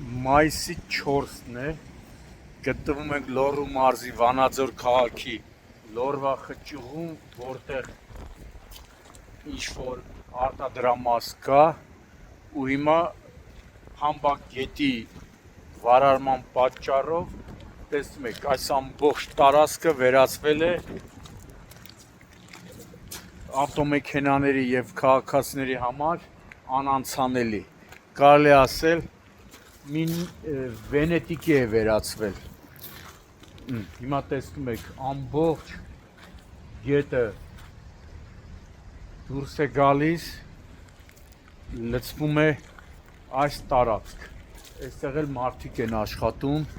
Մայիսի 4-ն է, գտնվում ենք Լոռու մարզի Վանաձոր քաղաքի Լոռվա խճուղում, որտեղ ինչ-որ արտադրամաս կա ու հիմա Համբակ գետի վարարման պատճառով տեսնում եք, այս ամբողջ տարածքը վերածվել է ավտոմեքենաների և քաղաքացիների համար անանցանելի, կարելի ասել Վենետիկի է վերածվել, հիմա տեսնում եք ամբողջ գետը դուրս է գալիս, լցվում է այս տարածք, այստեղ էլ մարդիկ են աշխատում,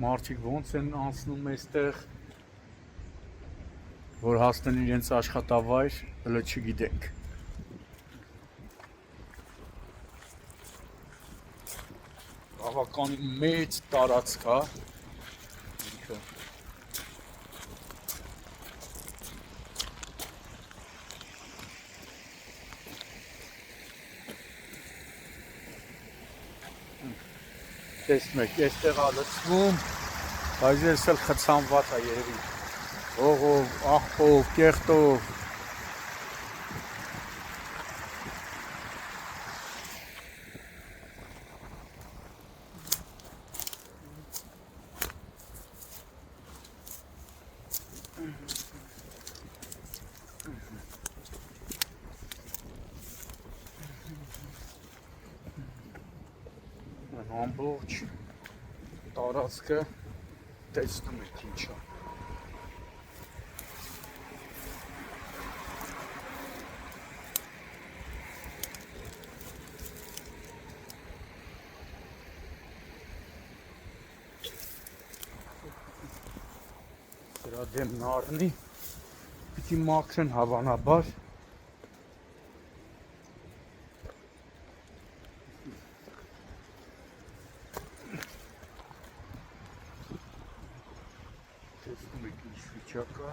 մարդիկ ոնց են անցնում այստեղ, որ հասնեն իրենց աշխատավայր, հələ չգիտենք։ Բավականին մեծ տարածք է, տեսնում եք, այստեղ է լցվում, բայց ես էլ խցանված է երևի, հողով, աղբով, կեղտով, ամբողջ տարածքը տեսնում եք ինչ է։ Դրա դեմն առնի, պիտի մաքրեն հավանաբար, տեսնում եք ինչ վիճակ է,